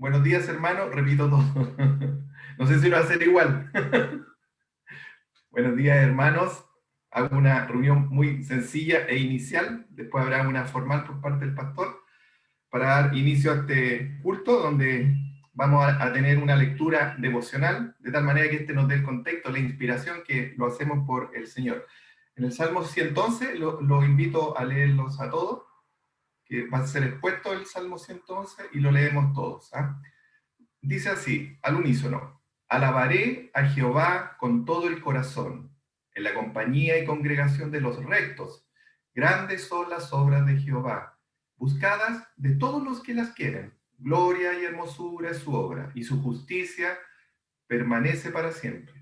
Buenos días, hermano. Repito todo. No sé si lo va a hacer igual. Buenos días, hermanos. Hago una reunión muy sencilla e inicial. Después habrá una formal por parte del pastor para dar inicio a este culto donde vamos a tener una lectura devocional, de tal manera que este nos dé el contexto, la inspiración que lo hacemos por el Señor. En el Salmo 111 lo invito a leerlos a todos, que va a ser expuesto el Salmo 111 y lo leemos todos. ¿Ah? Dice así, al unísono: alabaré a Jehová con todo el corazón, en la compañía y congregación de los rectos. Grandes son las obras de Jehová, buscadas de todos los que las quieren. Gloria y hermosura es su obra, y su justicia permanece para siempre.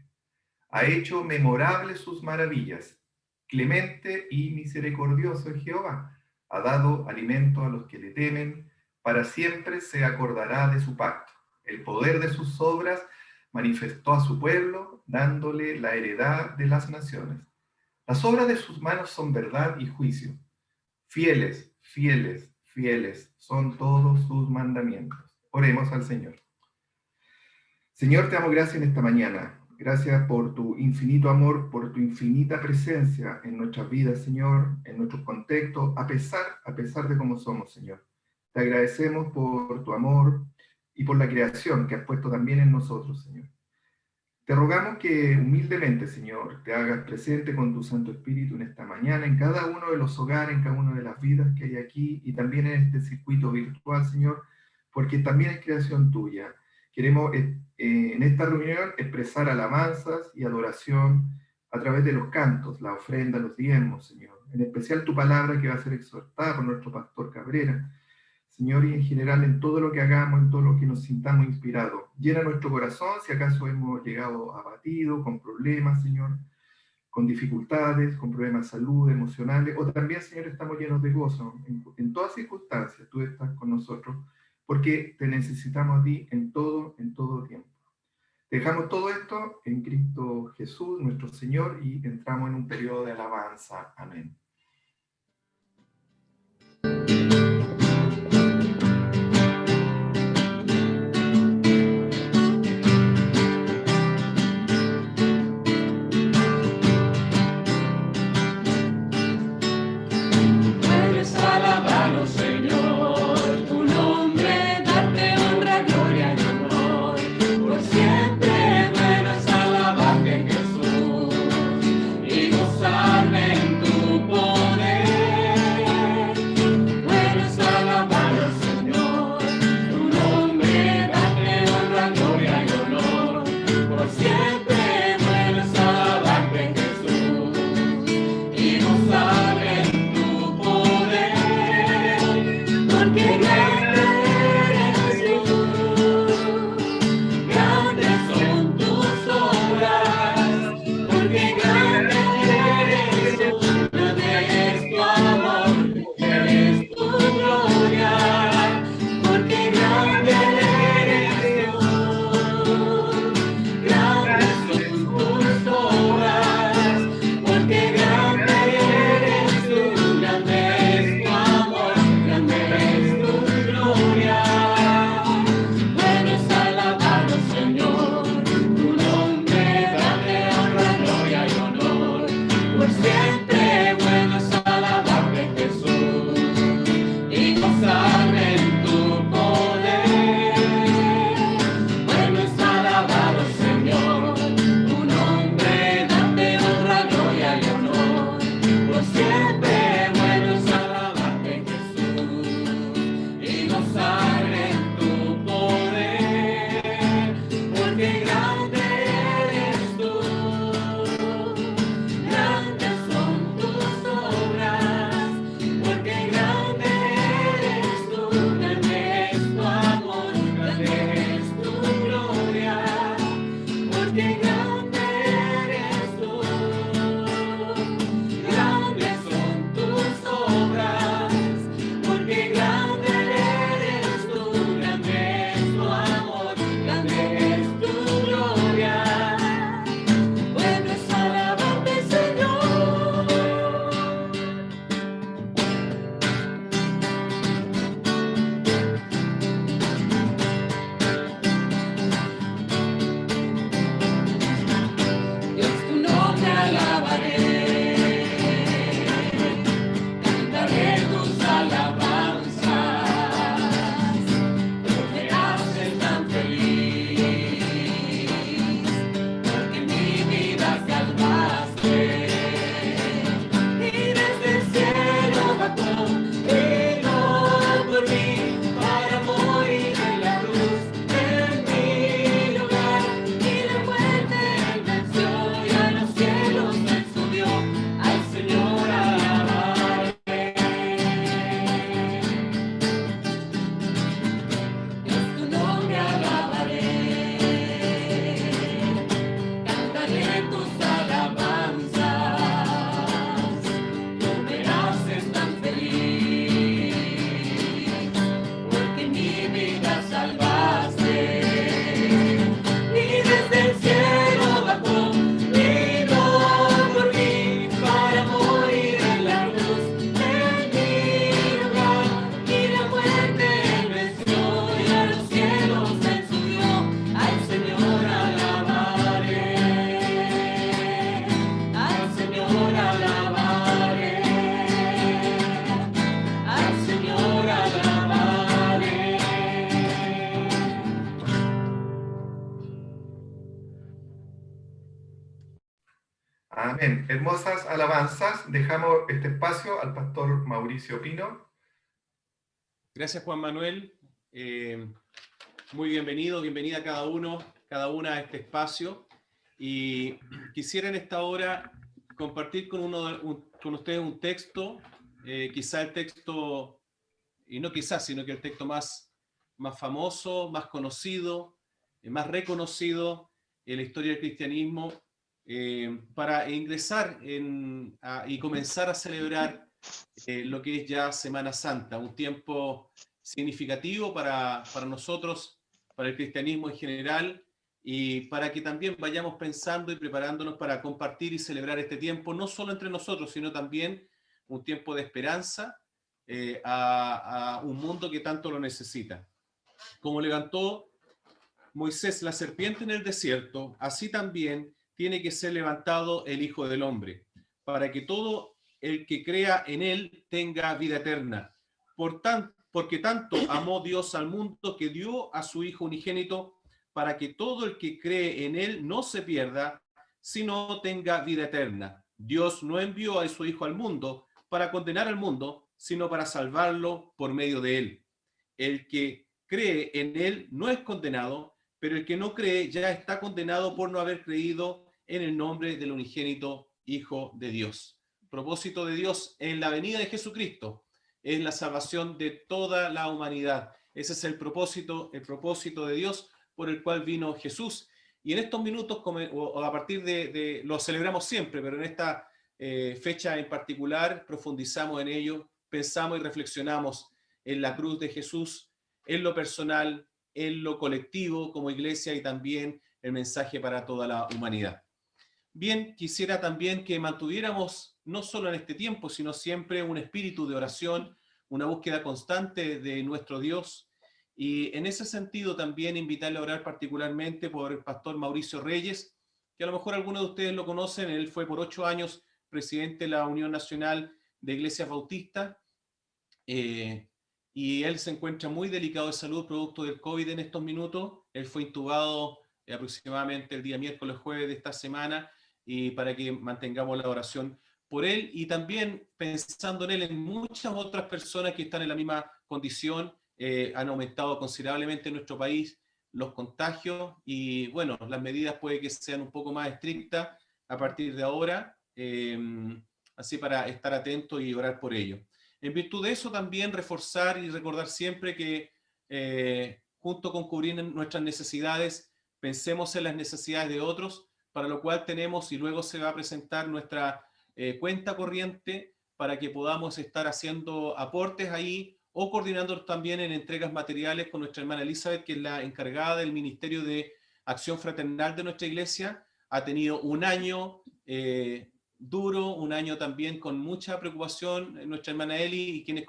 Ha hecho memorables sus maravillas. Clemente y misericordioso es Jehová. Ha dado alimento a los que le temen. Para siempre se acordará de su pacto. El poder de sus obras manifestó a su pueblo, dándole la heredad de las naciones. Las obras de sus manos son verdad y juicio. Fieles, fieles, fieles son todos sus mandamientos. Oremos al Señor. Señor, te damos gracias en esta mañana. Gracias por tu infinito amor, por tu infinita presencia en nuestras vidas, Señor, en nuestros contextos, a pesar de cómo somos, Señor. Te agradecemos por tu amor y por la creación que has puesto también en nosotros, Señor. Te rogamos que humildemente, Señor, te hagas presente con tu Santo Espíritu en esta mañana, en cada uno de los hogares, en cada una de las vidas que hay aquí y también en este circuito virtual, Señor, porque también es creación tuya. Queremos en esta reunión expresar alabanzas y adoración a través de los cantos, la ofrenda, los diezmos, Señor. En especial tu palabra que va a ser exhortada por nuestro pastor Cabrera. Señor, y en general en todo lo que hagamos, en todo lo que nos sintamos inspirados. Llena nuestro corazón si acaso hemos llegado abatidos, con problemas, Señor, con dificultades, con problemas de salud, emocionales, o también, Señor, estamos llenos de gozo. En todas circunstancias tú estás con nosotros, porque te necesitamos a ti en todo tiempo. Dejamos todo esto en Cristo Jesús, nuestro Señor, y entramos en un periodo de alabanza. Amén. Gozarme en tu poder. Amén. Hermosas alabanzas. Dejamos este espacio al pastor Mauricio Pino. Gracias, Juan Manuel. Muy bienvenido, bienvenida a cada una a este espacio. Y quisiera en esta hora compartir con ustedes un texto, quizá el texto, y no quizás, sino que el texto más famoso, más conocido, más reconocido en la historia del cristianismo, para ingresar y comenzar a celebrar lo que es ya Semana Santa, un tiempo significativo para nosotros, para el cristianismo en general, y para que también vayamos pensando y preparándonos para compartir y celebrar este tiempo, no solo entre nosotros, sino también un tiempo de esperanza a un mundo que tanto lo necesita. Como levantó Moisés la serpiente en el desierto, así también tiene que ser levantado el Hijo del Hombre, para que todo el que crea en él tenga vida eterna. Porque tanto amó Dios al mundo que dio a su Hijo unigénito, para que todo el que cree en él no se pierda, sino tenga vida eterna. Dios no envió a su Hijo al mundo para condenar al mundo, sino para salvarlo por medio de él. El que cree en él no es condenado, pero el que no cree ya está condenado por no haber creído en el nombre del unigénito Hijo de Dios. Propósito de Dios en la venida de Jesucristo es la salvación de toda la humanidad. Ese es el propósito de Dios por el cual vino Jesús. Y en estos minutos, o a partir lo celebramos siempre, pero en esta fecha en particular profundizamos en ello, pensamos y reflexionamos en la cruz de Jesús, en lo personal, en lo colectivo como iglesia y también el mensaje para toda la humanidad. Bien, quisiera también que mantuviéramos, no solo en este tiempo, sino siempre un espíritu de oración, una búsqueda constante de nuestro Dios. Y en ese sentido también invitarle a orar particularmente por el pastor Mauricio Reyes, que a lo mejor algunos de ustedes lo conocen. Él fue por 8 años presidente de la Unión Nacional de Iglesias Bautistas, y él se encuentra muy delicado de salud producto del COVID en estos minutos. Él fue intubado aproximadamente el día miércoles, jueves de esta semana, y para que mantengamos la oración por él, y también pensando en él, en muchas otras personas que están en la misma condición. Han aumentado considerablemente en nuestro país los contagios, y bueno, las medidas puede que sean un poco más estrictas a partir de ahora, así para estar atentos y orar por ello. En virtud de eso también reforzar y recordar siempre que junto con cubrir nuestras necesidades, pensemos en las necesidades de otros, para lo cual tenemos, y luego se va a presentar nuestra cuenta corriente para que podamos estar haciendo aportes ahí o coordinándonos también en entregas materiales con nuestra hermana Elizabeth, que es la encargada del Ministerio de Acción Fraternal de nuestra iglesia. Ha tenido un año duro, un año también con mucha preocupación, nuestra hermana Eli y quienes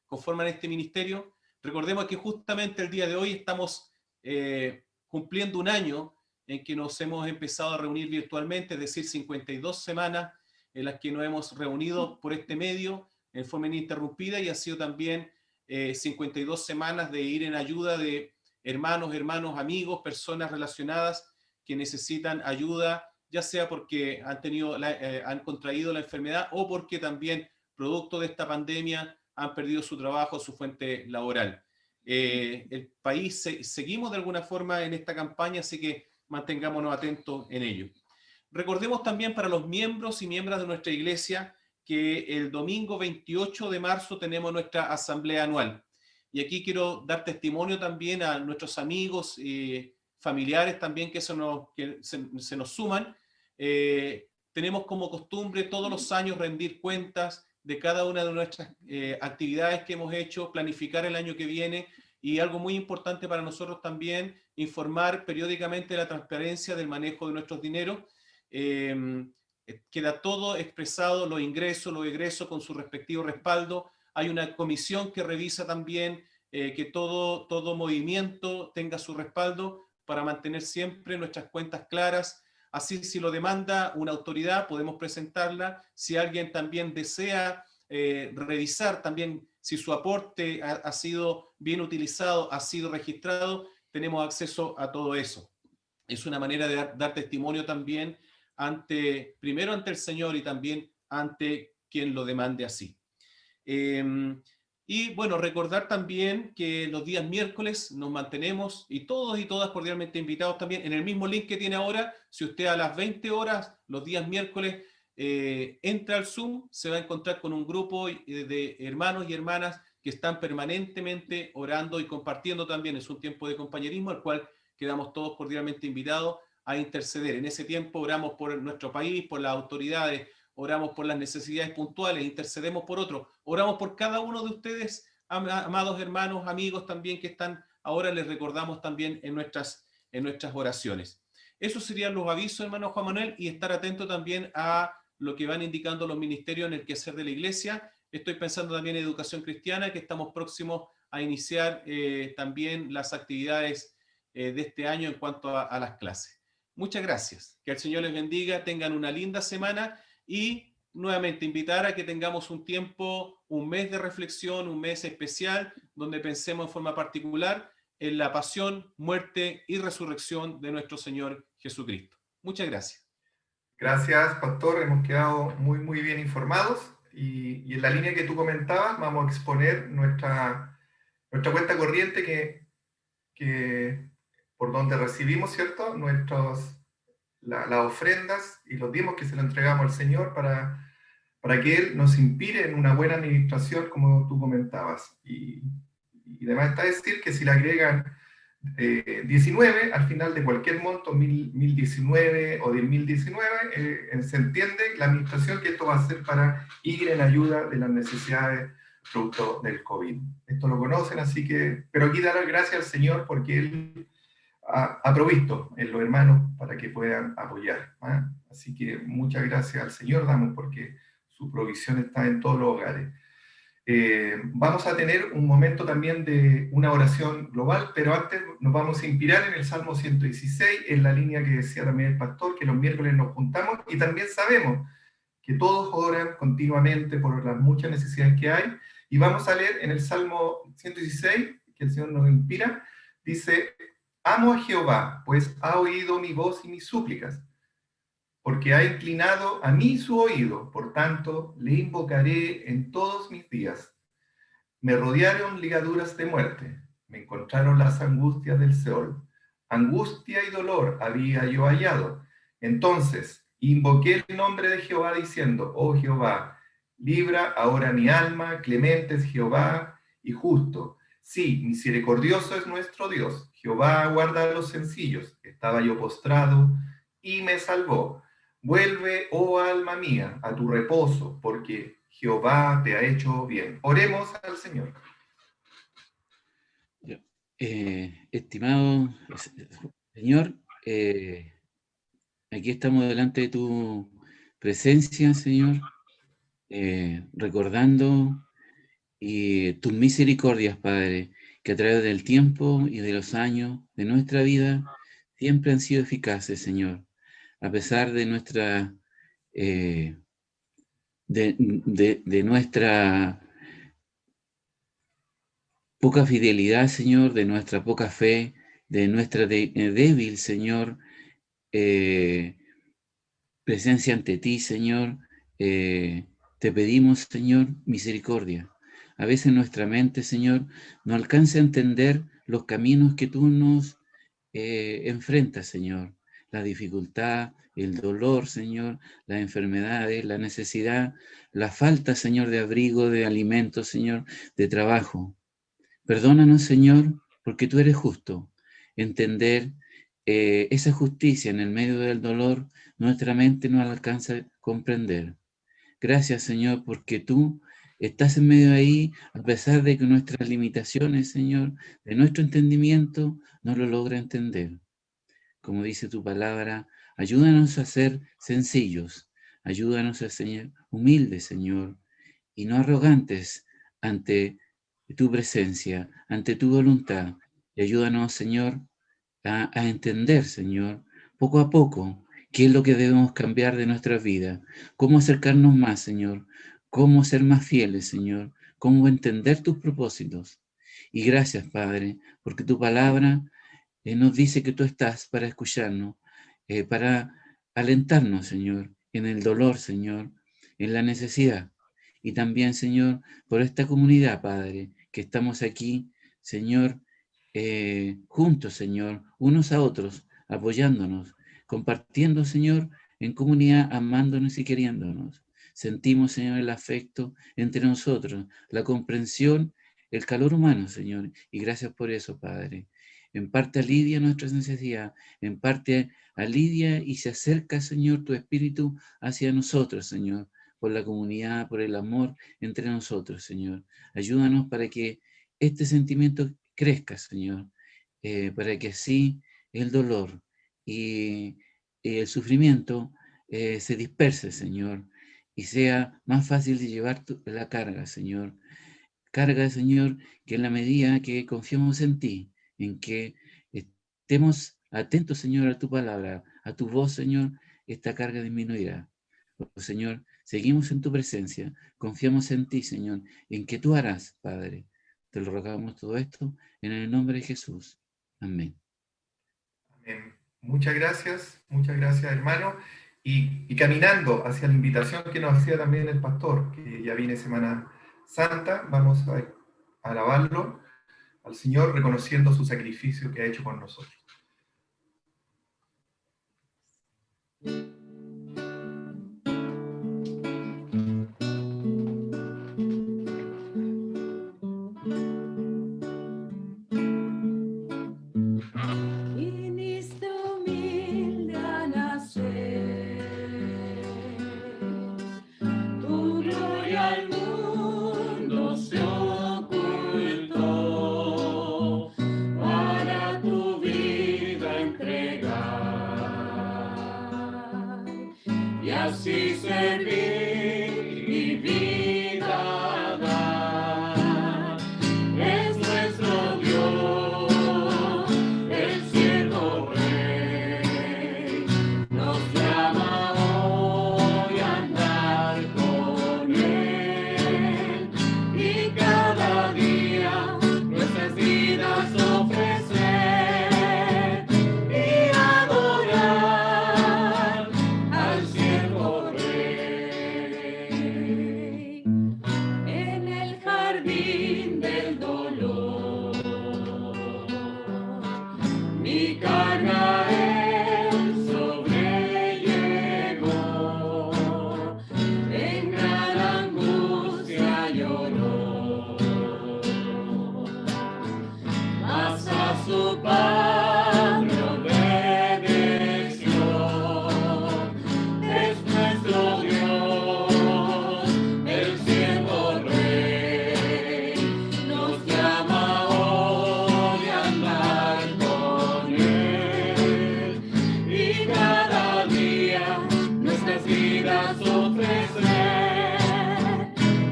conforman este ministerio. Recordemos que justamente el día de hoy estamos cumpliendo un año en que nos hemos empezado a reunir virtualmente, es decir, 52 semanas en las que nos hemos reunido por este medio en forma ininterrumpida, y ha sido también 52 semanas de ir en ayuda de hermanos, amigos, personas relacionadas que necesitan ayuda, ya sea porque han contraído la enfermedad o porque también, producto de esta pandemia, han perdido su trabajo, su fuente laboral. El país, seguimos de alguna forma en esta campaña, así que mantengámonos atentos en ello. Recordemos también para los miembros y miembros de nuestra iglesia que el domingo 28 de marzo tenemos nuestra asamblea anual. Y aquí quiero dar testimonio también a nuestros amigos y familiares también que se nos suman. Tenemos como costumbre todos los años rendir cuentas de cada una de nuestras actividades que hemos hecho, planificar el año que viene, y algo muy importante para nosotros también, informar periódicamente la transparencia del manejo de nuestros dineros. Queda todo expresado, los ingresos, los egresos con su respectivo respaldo. Hay una comisión que revisa también que todo movimiento tenga su respaldo para mantener siempre nuestras cuentas claras. Así, si lo demanda una autoridad, podemos presentarla. Si alguien también desea revisar también si su aporte ha sido bien utilizado, ha sido registrado, tenemos acceso a todo eso. Es una manera de dar testimonio también primero ante el Señor y también ante quien lo demande así. Y bueno, recordar también que los días miércoles nos mantenemos, y todos y todas cordialmente invitados también, en el mismo link que tiene ahora. Si usted a las 20 horas, los días miércoles, entra al Zoom, se va a encontrar con un grupo de hermanos y hermanas que están permanentemente orando y compartiendo también. Es un tiempo de compañerismo al cual quedamos todos cordialmente invitados a interceder. En ese tiempo oramos por nuestro país, por las autoridades, oramos por las necesidades puntuales, intercedemos por otros, oramos por cada uno de ustedes, amados hermanos, amigos también que están ahora, les recordamos también en nuestras oraciones. Esos serían los avisos, hermano Juan Manuel, y estar atento también a lo que van indicando los ministerios en el quehacer de la iglesia. Estoy pensando también en educación cristiana, que estamos próximos a iniciar también las actividades de este año en cuanto a las clases. Muchas gracias. Que el Señor les bendiga, tengan una linda semana y nuevamente invitar a que tengamos un tiempo, un mes de reflexión, un mes especial, donde pensemos en forma particular en la pasión, muerte y resurrección de nuestro Señor Jesucristo. Muchas gracias. Gracias, pastor. Hemos quedado muy bien informados y en la línea que tú comentabas vamos a exponer nuestra cuenta corriente que por donde recibimos, ¿cierto? Las ofrendas y los diezmos que se le entregamos al Señor para que Él nos inspire en una buena administración, como tú comentabas. Y además está decir que si le agregan 19 al final de cualquier monto, 1019 o 10.019, se entiende la administración que esto va a ser para ir en ayuda de las necesidades producto del COVID. Esto lo conocen, así que, pero aquí dar gracias al Señor porque Él ha provisto en los hermanos para que puedan apoyar. Así que muchas gracias al Señor damos porque su provisión está en todos los hogares. Vamos a tener un momento también de una oración global, pero antes nos vamos a inspirar en el Salmo 116, en la línea que decía también el pastor, que los miércoles nos juntamos y también sabemos que todos oran continuamente por las muchas necesidades que hay. Y vamos a leer en el Salmo 116, que el Señor nos inspira, dice: amo a Jehová, pues ha oído mi voz y mis súplicas, porque ha inclinado a mí su oído, por tanto, le invocaré en todos mis días. Me rodearon ligaduras de muerte, me encontraron las angustias del Seol. Angustia y dolor había yo hallado. Entonces, invoqué el nombre de Jehová diciendo: oh Jehová, libra ahora mi alma, clemente es Jehová y justo. Sí, misericordioso es nuestro Dios. Jehová guarda a los sencillos. Estaba yo postrado y me salvó. Vuelve, oh alma mía, a tu reposo, porque Jehová te ha hecho bien. Oremos al Señor. Estimado Señor, aquí estamos delante de tu presencia, Señor, recordando tus misericordias, Padre, que a través del tiempo y de los años de nuestra vida siempre han sido eficaces, Señor, a pesar de nuestra de nuestra poca fidelidad, Señor, de nuestra poca fe, de nuestra débil, Señor, presencia ante ti, Señor. Te pedimos, Señor, misericordia. A veces nuestra mente, Señor, no alcanza a entender los caminos que tú nos enfrentas, Señor. La dificultad, el dolor, Señor, las enfermedades, la necesidad, la falta, Señor, de abrigo, de alimento, Señor, de trabajo. Perdónanos, Señor, porque tú eres justo. Entender esa justicia en el medio del dolor, nuestra mente no alcanza a comprender. Gracias, Señor, porque tú estás en medio de ahí, a pesar de que nuestras limitaciones, Señor, de nuestro entendimiento, no lo logra entender. Como dice tu palabra, ayúdanos a ser sencillos, ayúdanos a ser humildes, Señor, y no arrogantes ante tu presencia, ante tu voluntad. Y ayúdanos, Señor, a entender, Señor, poco a poco, qué es lo que debemos cambiar de nuestra vida, cómo acercarnos más, Señor, cómo ser más fieles, Señor, cómo entender tus propósitos. Y gracias, Padre, porque tu palabra nos dice que tú estás para escucharnos, para alentarnos, Señor, en el dolor, Señor, en la necesidad. Y también, Señor, por esta comunidad, Padre, que estamos aquí, Señor, juntos, Señor, unos a otros, apoyándonos, compartiendo, Señor, en comunidad, amándonos y queriéndonos. Sentimos, Señor, el afecto entre nosotros, la comprensión, el calor humano, Señor, y gracias por eso, Padre. En parte alivia nuestras necesidades, en parte alivia y se acerca, Señor, tu Espíritu hacia nosotros, Señor, por la comunidad, por el amor entre nosotros, Señor. Ayúdanos para que este sentimiento crezca, Señor, para que así el dolor y el sufrimiento se disperse, Señor, y sea más fácil de llevar la carga, Señor. Carga, Señor, que en la medida que confiamos en ti, en que estemos atentos, Señor, a tu palabra, a tu voz, Señor, esta carga disminuirá. Oh, Señor, seguimos en tu presencia, confiamos en ti, Señor, en que tú harás, Padre. Te lo rogamos todo esto en el nombre de Jesús. Amén. Amén. Muchas gracias, hermano. Y caminando hacia la invitación que nos hacía también el pastor, que ya viene Semana Santa, vamos a alabarlo al Señor, reconociendo su sacrificio que ha hecho con nosotros. Así servir y vida dar. Es nuestro Dios, el siervo rey. Nos llama hoy a andar con él. Y cada día nuestras vidas ofrecer y adorar al siervo rey. En el jardín del dolor, mi carga él sobrellevó. En gran angustia lloró, mas a su Padre obedeció. Es nuestro Dios, el siervo rey. Nos llama hoy a andar con él. Y cada día nuestras vidas ofrecer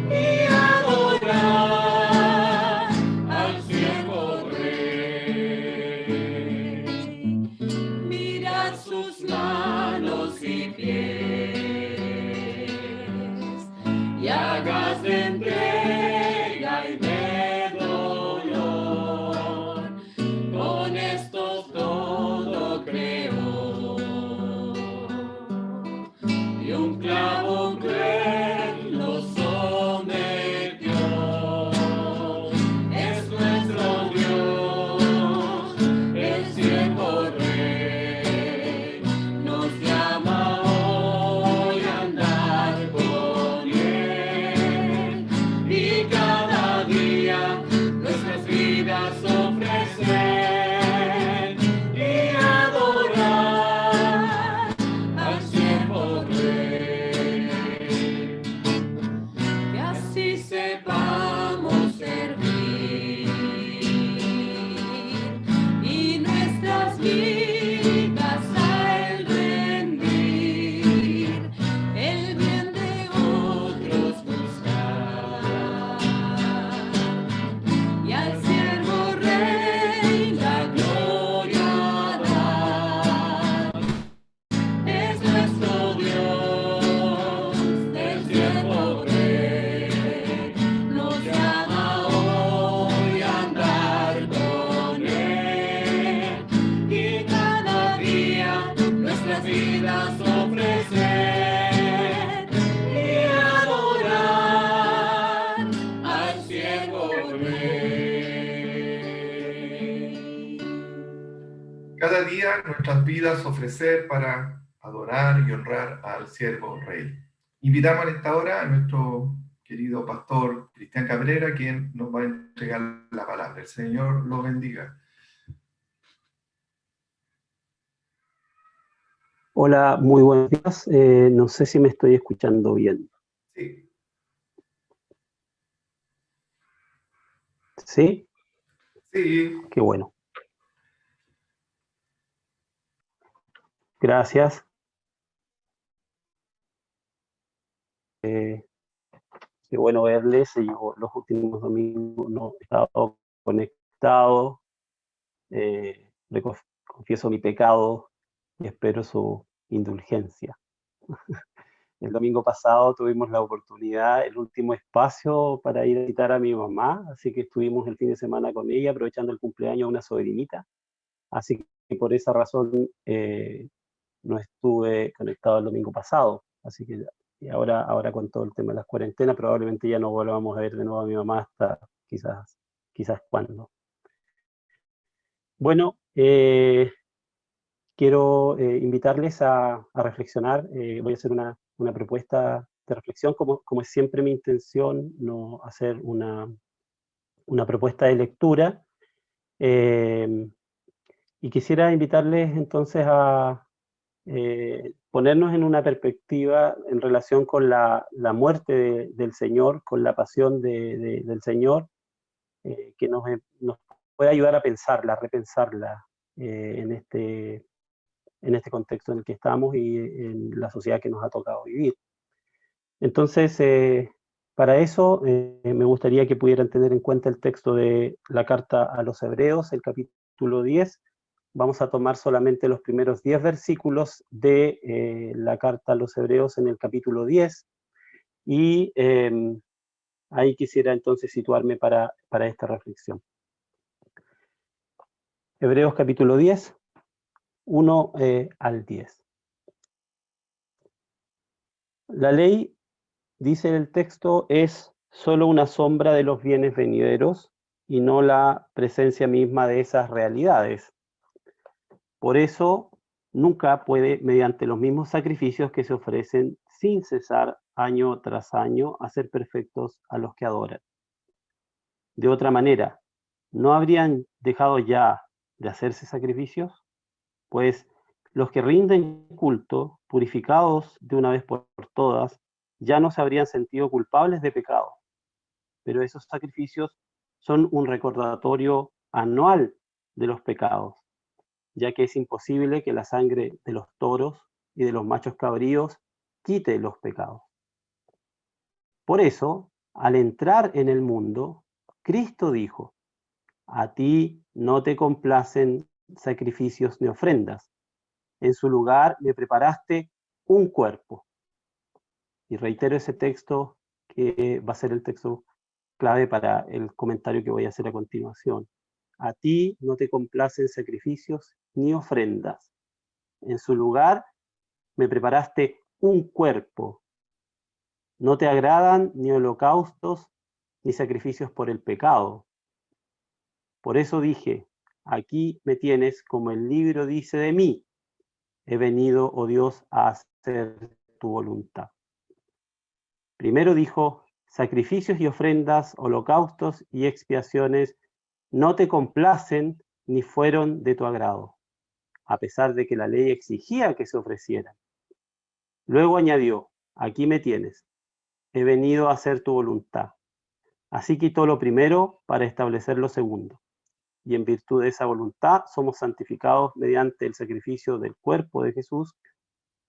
y adorar al siervo rey. Mirad sus manos y pies, llagas de entrega y de dolor. Con estos todo creó, y un clavo cruel lo sometió. Es nuestro Dios, el siervo rey. Nos llama hoy a andar con él. Y cada día nuestras vidas ofrecer y adorar al siervo rey. Que así sepamos servir y nuestras vidas a él rendir, el bien de otros buscar y al siervo rey la gloria dar. Es nuestro Dios, el siervo rey. Cada día nuestras vidas ofrecer para adorar y honrar al siervo Rey. Invitamos en esta hora a nuestro querido pastor Cristian Cabrera, quien nos va a entregar la palabra. El Señor lo bendiga. Hola, muy buenos días. No sé si me estoy escuchando bien. Sí, ¿Sí? sí. Qué bueno. Gracias. Qué bueno verles. Yo los últimos domingos no he estado conectado. Confieso mi pecado y espero su indulgencia. El domingo pasado tuvimos la oportunidad, el último espacio para ir a visitar a mi mamá, así que estuvimos el fin de semana con ella, aprovechando el cumpleaños de una sobrinita. Así que por esa razón no estuve conectado el domingo pasado. Así que y ahora con todo el tema de las cuarentenas, probablemente ya no volvamos a ver de nuevo a mi mamá hasta quizás cuándo. Bueno, quiero invitarles a reflexionar. Voy a hacer una propuesta de reflexión, como es siempre mi intención, no hacer una propuesta de lectura. Y quisiera invitarles entonces a ponernos en una perspectiva en relación con la muerte del Señor, con la pasión del Señor, que nos puede ayudar a pensarla, a repensarla en este contexto en el que estamos y en la sociedad que nos ha tocado vivir. Entonces, para eso me gustaría que pudieran tener en cuenta el texto de la carta a los Hebreos, el capítulo 10. Vamos a tomar solamente los primeros 10 versículos de la carta a los Hebreos en el capítulo 10, y ahí quisiera entonces situarme para esta reflexión. Hebreos capítulo 10, 1 al 10. La ley, dice el texto, es solo una sombra de los bienes venideros y no la presencia misma de esas realidades. Por eso, nunca puede, mediante los mismos sacrificios que se ofrecen sin cesar año tras año, hacer perfectos a los que adoran. De otra manera, ¿no habrían dejado ya de hacerse sacrificios? Pues los que rinden culto, purificados de una vez por todas, ya no se habrían sentido culpables de pecado. Pero esos sacrificios son un recordatorio anual de los pecados, ya que es imposible que la sangre de los toros y de los machos cabríos quite los pecados. Por eso, al entrar en el mundo, Cristo dijo: a ti no te complacen sacrificios ni ofrendas, en su lugar me preparaste un cuerpo. Y reitero ese texto que va a ser el texto clave para el comentario que voy a hacer a continuación. A ti no te complacen sacrificios ni ofrendas. En su lugar me preparaste un cuerpo. No te agradan ni holocaustos ni sacrificios por el pecado. Por eso dije, aquí me tienes, como el libro dice de mí. He venido, oh Dios, a hacer tu voluntad. Primero dijo, sacrificios y ofrendas, holocaustos y expiaciones no te complacen ni fueron de tu agrado, a pesar de que la ley exigía que se ofrecieran. Luego añadió, aquí me tienes, he venido a hacer tu voluntad. Así quitó lo primero para establecer lo segundo. Y en virtud de esa voluntad somos santificados mediante el sacrificio del cuerpo de Jesús,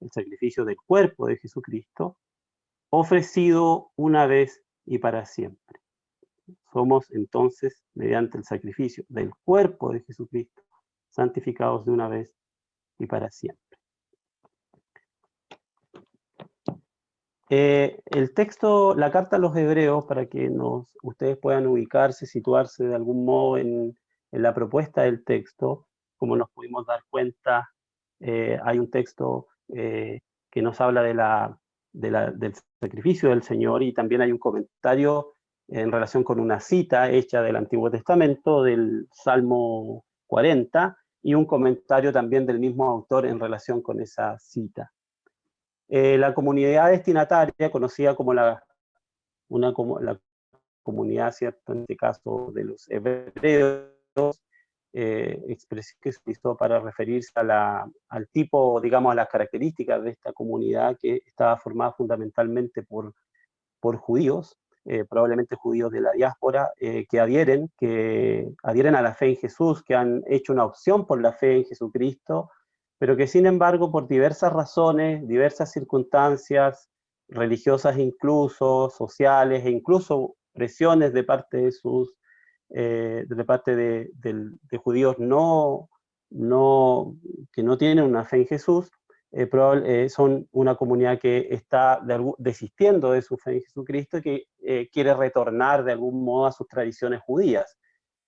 el sacrificio del cuerpo de Jesucristo, ofrecido una vez y para siempre. Somos entonces, mediante el sacrificio del cuerpo de Jesucristo, santificados de una vez y para siempre. El texto, la carta a los Hebreos, para que ustedes puedan ubicarse, situarse de algún modo en la propuesta del texto, como nos pudimos dar cuenta, hay un texto que nos habla del sacrificio del Señor, y también hay un comentario en relación con una cita hecha del Antiguo Testamento, del Salmo 40, y un comentario también del mismo autor en relación con esa cita. La comunidad destinataria, conocida como la comunidad, ¿cierto?, en este caso de los hebreos, expresión que se utilizó para referirse al tipo, digamos, a las características de esta comunidad que estaba formada fundamentalmente por judíos, probablemente judíos de la diáspora, que adhieren a la fe en Jesús, que han hecho una opción por la fe en Jesucristo, pero que sin embargo por diversas razones, diversas circunstancias, religiosas incluso, sociales, e incluso presiones de parte de de judíos que no tienen una fe en Jesús, son una comunidad que está desistiendo de su fe en Jesucristo y que quiere retornar de algún modo a sus tradiciones judías.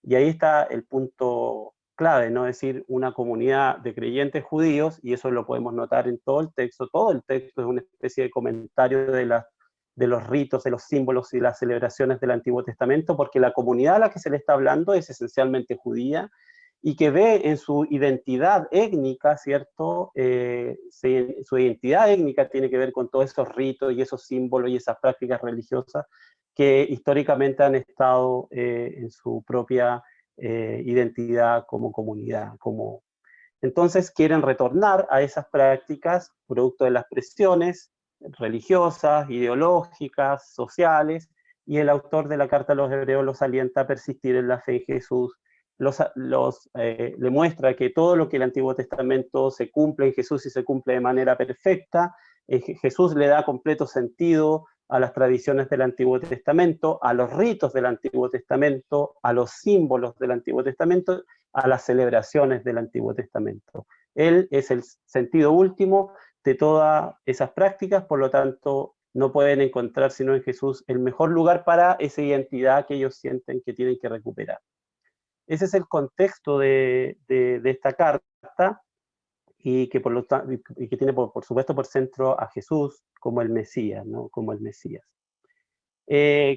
Y ahí está el punto clave, ¿no? Es decir, una comunidad de creyentes judíos, y eso lo podemos notar en todo el texto es una especie de comentario de los ritos, de los símbolos y las celebraciones del Antiguo Testamento, porque la comunidad a la que se le está hablando es esencialmente judía, y que ve en su identidad étnica, ¿cierto? Su identidad étnica tiene que ver con todos esos ritos y esos símbolos y esas prácticas religiosas que históricamente han estado en su propia identidad como comunidad. Entonces quieren retornar a esas prácticas producto de las presiones religiosas, ideológicas, sociales, y el autor de la Carta a los Hebreos los alienta a persistir en la fe en Jesús, le muestra que todo lo que el Antiguo Testamento se cumple en Jesús y se cumple de manera perfecta. Jesús le da completo sentido a las tradiciones del Antiguo Testamento, a los ritos del Antiguo Testamento, a los símbolos del Antiguo Testamento, a las celebraciones del Antiguo Testamento. Él es el sentido último de todas esas prácticas, por lo tanto no pueden encontrar sino en Jesús el mejor lugar para esa identidad que ellos sienten que tienen que recuperar. Ese es el contexto de esta carta, y que, que tiene por supuesto por centro a Jesús como el Mesías, ¿no? Como el Mesías.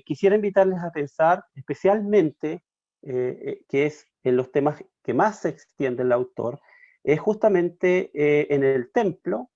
Quisiera invitarles a pensar especialmente, que es en los temas que más se extiende el autor, es justamente en el templo,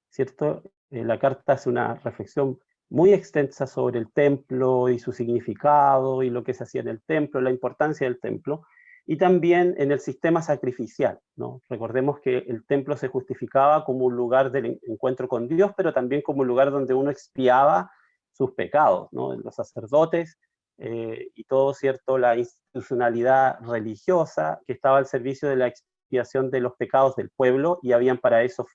¿cierto? La carta hace una reflexión muy extensa sobre el templo y su significado y lo que se hacía en el templo, la importancia del templo, y también en el sistema sacrificial, ¿no? Recordemos que el templo se justificaba como un lugar del encuentro con Dios, pero también como un lugar donde uno expiaba sus pecados, ¿no? Los sacerdotes y todo, ¿cierto? La institucionalidad religiosa que estaba al servicio de la expiación de los pecados del pueblo, y habían para eso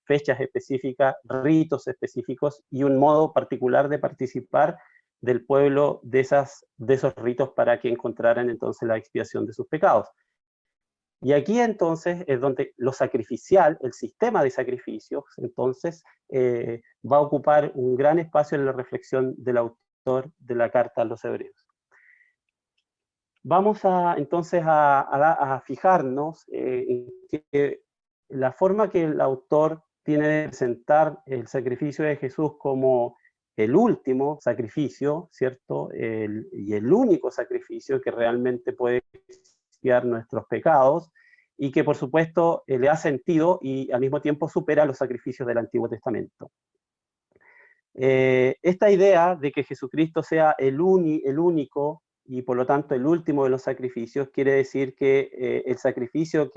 fechas específicas, ritos específicos y un modo particular de participar del pueblo de esos ritos para que encontraran entonces la expiación de sus pecados. Y aquí entonces es donde lo sacrificial, el sistema de sacrificios, entonces va a ocupar un gran espacio en la reflexión del autor de la Carta a los Hebreos. Vamos entonces a fijarnos en que la forma que el autor tiene de presentar el sacrificio de Jesús como el último sacrificio, ¿cierto? Y el único sacrificio que realmente puede expiar nuestros pecados, y que por supuesto le da sentido y al mismo tiempo supera los sacrificios del Antiguo Testamento. Esta idea de que Jesucristo sea el único y por lo tanto el último de los sacrificios quiere decir que el sacrificio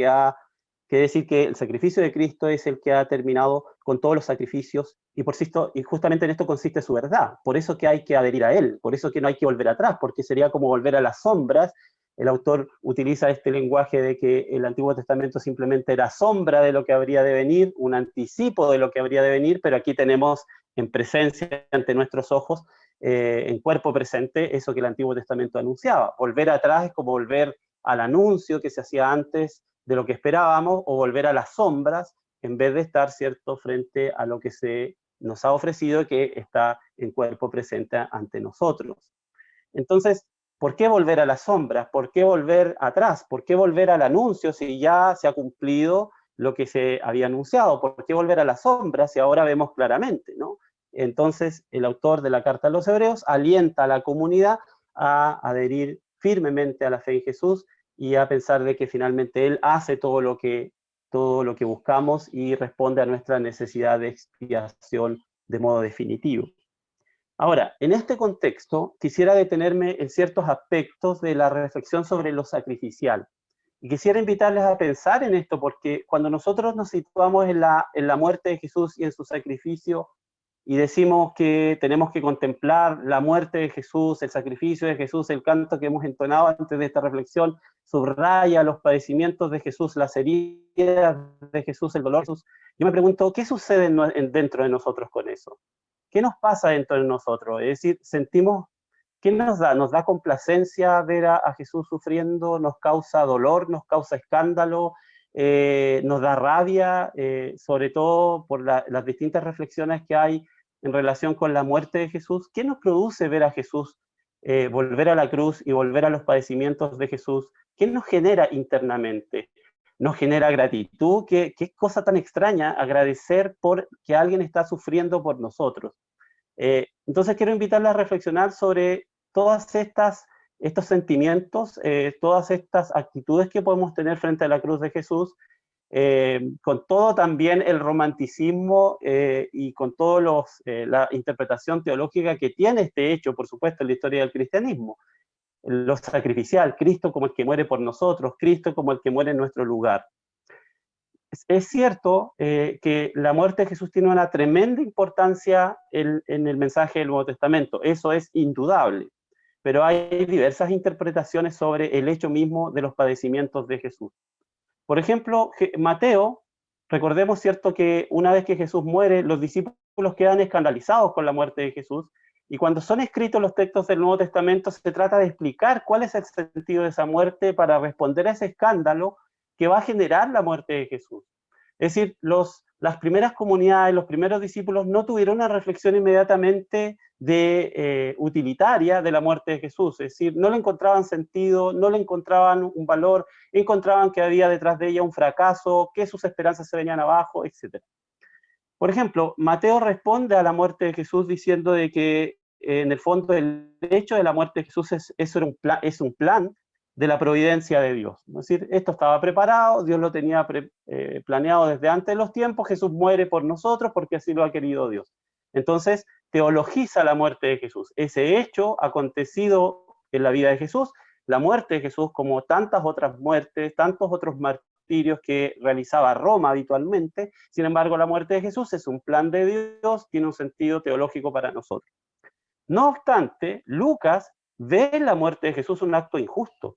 de Cristo es el que ha terminado con todos los sacrificios, y justamente en esto consiste su verdad. Por eso que hay que adherir a Él, por eso que no hay que volver atrás, porque sería como volver a las sombras. El autor utiliza este lenguaje de que el Antiguo Testamento simplemente era sombra de lo que habría de venir, un anticipo de lo que habría de venir, pero aquí tenemos en presencia, ante nuestros ojos, en cuerpo presente, eso que el Antiguo Testamento anunciaba. Volver atrás es como volver al anuncio que se hacía antes de lo que esperábamos, o volver a las sombras, en vez de estar, ¿cierto?, frente a lo que se nos ha ofrecido, que está en cuerpo presente ante nosotros. Entonces, ¿por qué volver a las sombras? ¿Por qué volver atrás? ¿Por qué volver al anuncio si ya se ha cumplido lo que se había anunciado? ¿Por qué volver a las sombras si ahora vemos claramente, ¿no? Entonces, el autor de la Carta a los Hebreos alienta a la comunidad a adherir firmemente a la fe en Jesús y a pensar de que finalmente Él hace todo lo que buscamos y responde a nuestra necesidad de expiación de modo definitivo. Ahora, en este contexto, quisiera detenerme en ciertos aspectos de la reflexión sobre lo sacrificial. Y quisiera invitarles a pensar en esto, porque cuando nosotros nos situamos en la muerte de Jesús y en su sacrificio, y decimos que tenemos que contemplar la muerte de Jesús, el sacrificio de Jesús, el canto que hemos entonado antes de esta reflexión, subraya los padecimientos de Jesús, las heridas de Jesús, el dolor de Jesús. Yo me pregunto, ¿qué sucede dentro de nosotros con eso? ¿Qué nos pasa dentro de nosotros? Es decir, sentimos, ¿qué nos da? ¿Nos da complacencia ver a Jesús sufriendo? ¿Nos causa dolor? ¿Nos causa escándalo? ¿Nos da rabia? Sobre todo por las distintas reflexiones que hay en relación con la muerte de Jesús. ¿Qué nos produce ver a Jesús volver a la cruz y volver a los padecimientos de Jesús? ¿Qué nos genera internamente? ¿Nos genera gratitud? ¿Qué cosa tan extraña agradecer por que alguien está sufriendo por nosotros? Entonces quiero invitarles a reflexionar sobre todas estos sentimientos, todas estas actitudes que podemos tener frente a la cruz de Jesús, con todo también el romanticismo y con toda la interpretación teológica que tiene este hecho, por supuesto, en la historia del cristianismo. Lo sacrificial, Cristo como el que muere por nosotros, Cristo como el que muere en nuestro lugar. Es cierto que la muerte de Jesús tiene una tremenda importancia en el mensaje del Nuevo Testamento, eso es indudable, pero hay diversas interpretaciones sobre el hecho mismo de los padecimientos de Jesús. Por ejemplo, Mateo, recordemos, cierto, que una vez que Jesús muere, los discípulos quedan escandalizados con la muerte de Jesús, y cuando son escritos los textos del Nuevo Testamento se trata de explicar cuál es el sentido de esa muerte para responder a ese escándalo que va a generar la muerte de Jesús. Es decir, las primeras comunidades, los primeros discípulos no tuvieron una reflexión inmediatamente utilitaria de la muerte de Jesús, es decir, no le encontraban sentido, no le encontraban un valor, encontraban que había detrás de ella un fracaso, que sus esperanzas se venían abajo, etc. Por ejemplo, Mateo responde a la muerte de Jesús diciendo de que en el fondo el hecho de la muerte de Jesús es un plan de la providencia de Dios. Es decir, esto estaba preparado, Dios lo tenía planeado desde antes de los tiempos, Jesús muere por nosotros porque así lo ha querido Dios. Entonces, teologiza la muerte de Jesús. Ese hecho acontecido en la vida de Jesús, la muerte de Jesús, como tantas otras muertes, tantos otros martirios que realizaba Roma habitualmente, sin embargo, la muerte de Jesús es un plan de Dios, tiene un sentido teológico para nosotros. No obstante, Lucas ve en la muerte de Jesús un acto injusto.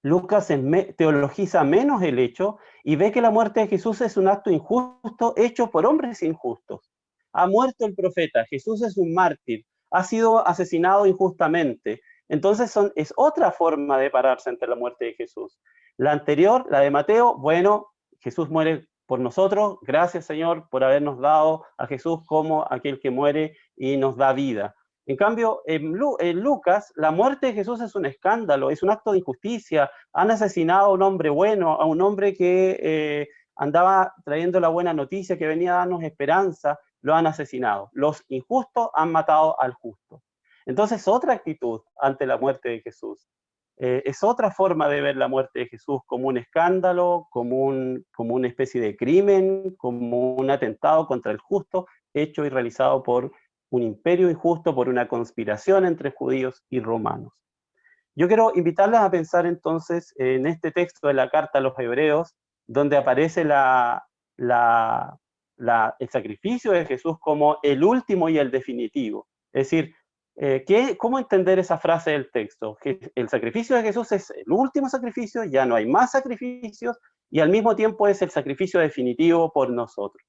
Lucas teologiza menos el hecho y ve que la muerte de Jesús es un acto injusto hecho por hombres injustos. Ha muerto el profeta, Jesús es un mártir, ha sido asesinado injustamente. Entonces es otra forma de pararse ante la muerte de Jesús. La anterior, la de Mateo, bueno, Jesús muere por nosotros, gracias Señor por habernos dado a Jesús como aquel que muere y nos da vida. En cambio, en Lucas, la muerte de Jesús es un escándalo, es un acto de injusticia. Han asesinado a un hombre bueno, a un hombre que andaba trayendo la buena noticia, que venía a darnos esperanza, lo han asesinado. Los injustos han matado al justo. Entonces, otra actitud ante la muerte de Jesús. Es otra forma de ver la muerte de Jesús como un escándalo, como una especie de crimen, como un atentado contra el justo, hecho y realizado por un imperio injusto, por una conspiración entre judíos y romanos. Yo quiero invitarles a pensar entonces en este texto de la carta a los Hebreos, donde aparece el sacrificio de Jesús como el último y el definitivo. Es decir, ¿cómo entender esa frase del texto? Que el sacrificio de Jesús es el último sacrificio, ya no hay más sacrificios, y al mismo tiempo es el sacrificio definitivo por nosotros.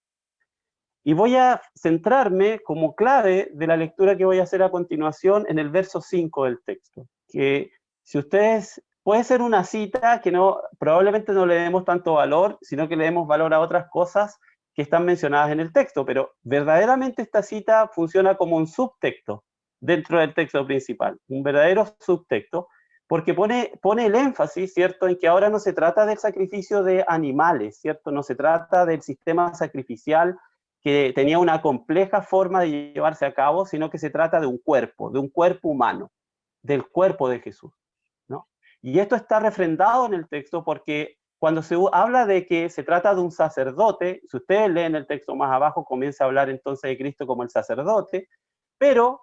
Y voy a centrarme como clave de la lectura que voy a hacer a continuación en el verso 5 del texto, que si ustedes, puede ser una cita que probablemente no le demos tanto valor, sino que le demos valor a otras cosas que están mencionadas en el texto, pero verdaderamente esta cita funciona como un subtexto dentro del texto principal, un verdadero subtexto, porque pone el énfasis, ¿cierto?, en que ahora no se trata del sacrificio de animales, ¿cierto?, no se trata del sistema sacrificial que tenía una compleja forma de llevarse a cabo, sino que se trata de un cuerpo humano, del cuerpo de Jesús, ¿no? Y esto está refrendado en el texto porque cuando se habla de que se trata de un sacerdote, si ustedes leen el texto más abajo, comienza a hablar entonces de Cristo como el sacerdote, pero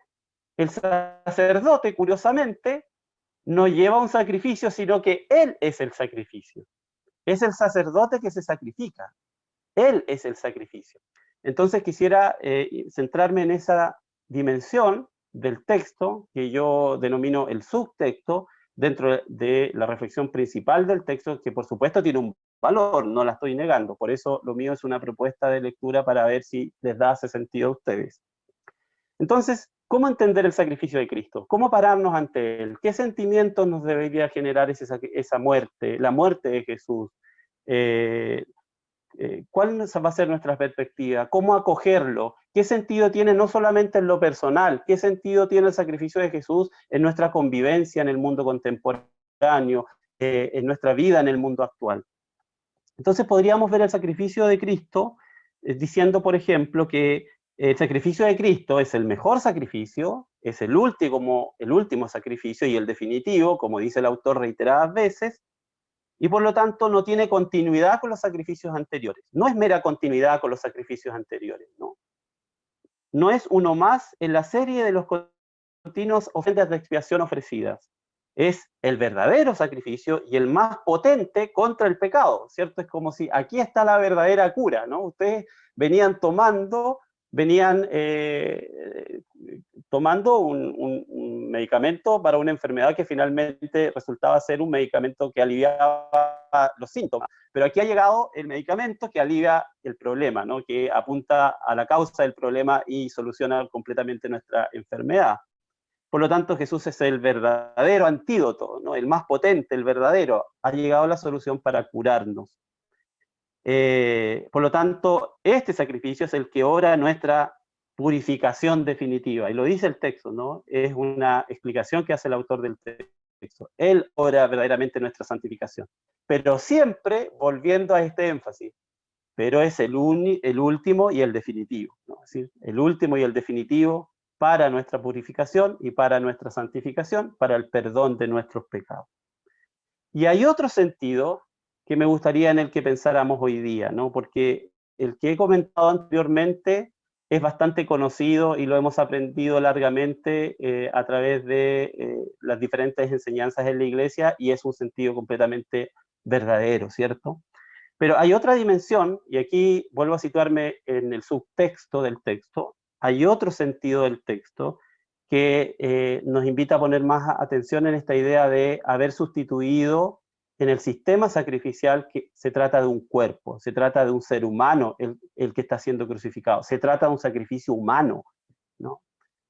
el sacerdote, curiosamente, no lleva un sacrificio, sino que Él es el sacrificio. Es el sacerdote que se sacrifica. Él es el sacrificio. Entonces quisiera centrarme en esa dimensión del texto, que yo denomino el subtexto, dentro de la reflexión principal del texto, que por supuesto tiene un valor, no la estoy negando. Por eso lo mío es una propuesta de lectura para ver si les da ese sentido a ustedes. Entonces, ¿cómo entender el sacrificio de Cristo? ¿Cómo pararnos ante Él? ¿Qué sentimientos nos debería generar esa muerte, la muerte de Jesús? ¿Cuál va a ser nuestra perspectiva? ¿Cómo acogerlo? ¿Qué sentido tiene no solamente en lo personal? ¿Qué sentido tiene el sacrificio de Jesús en nuestra convivencia en el mundo contemporáneo, en nuestra vida en el mundo actual? Entonces podríamos ver el sacrificio de Cristo diciendo, por ejemplo, que el sacrificio de Cristo es el mejor sacrificio, es el último sacrificio y el definitivo, como dice el autor reiteradas veces, y por lo tanto no tiene continuidad con los sacrificios anteriores. No es mera continuidad con los sacrificios anteriores, ¿no? No es uno más en la serie de los continuos ofrendas de expiación ofrecidas. Es el verdadero sacrificio y el más potente contra el pecado, ¿cierto? Es como si aquí está la verdadera cura, ¿no? Ustedes venían tomando un medicamento para una enfermedad que finalmente resultaba ser un medicamento que aliviaba los síntomas. Pero aquí ha llegado el medicamento que alivia el problema, ¿no? Que apunta a la causa del problema y soluciona completamente nuestra enfermedad. Por lo tanto, Jesús es el verdadero antídoto, ¿no? El más potente, el verdadero. Ha llegado la solución para curarnos. Por lo tanto, este sacrificio es el que obra nuestra purificación definitiva. Y lo dice el texto, ¿no? Es una explicación que hace el autor del texto. Él obra verdaderamente nuestra santificación. Pero siempre volviendo a este énfasis. Pero es el último y el definitivo, ¿no? Es decir, el último y el definitivo para nuestra purificación y para nuestra santificación, para el perdón de nuestros pecados. Y hay otro sentido que me gustaría en el que pensáramos hoy día, ¿no? Porque el que he comentado anteriormente es bastante conocido y lo hemos aprendido largamente a través de las diferentes enseñanzas en la iglesia y es un sentido completamente verdadero, ¿cierto? Pero hay otra dimensión, y aquí vuelvo a situarme en el subtexto del texto, hay otro sentido del texto que nos invita a poner más atención en esta idea de haber sustituido en el sistema sacrificial que se trata de un cuerpo, se trata de un ser humano el que está siendo crucificado, se trata de un sacrificio humano, ¿no?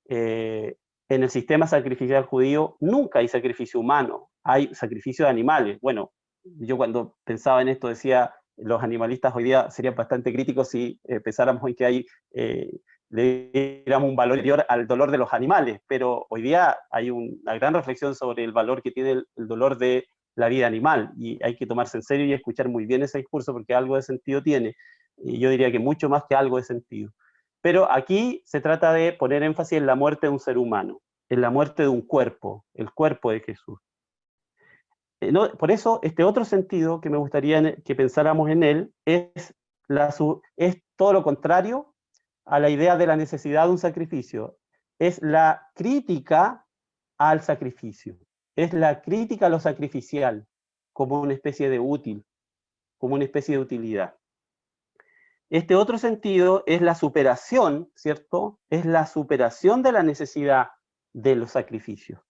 En el sistema sacrificial judío nunca hay sacrificio humano, hay sacrificio de animales. Bueno, yo cuando pensaba en esto decía, los animalistas hoy día serían bastante críticos si pensáramos en que le diéramos un valor mayor al dolor de los animales, pero hoy día hay una gran reflexión sobre el valor que tiene el dolor de la vida animal, y hay que tomarse en serio y escuchar muy bien ese discurso porque algo de sentido tiene, y yo diría que mucho más que algo de sentido. Pero aquí se trata de poner énfasis en la muerte de un ser humano, en la muerte de un cuerpo, el cuerpo de Jesús. Por eso, este otro sentido que me gustaría que pensáramos en él es todo lo contrario a la idea de la necesidad de un sacrificio. Es la crítica al sacrificio. Es la crítica a lo sacrificial como una especie de útil, como una especie de utilidad. Este otro sentido es la superación, ¿cierto? Es la superación de la necesidad de los sacrificios.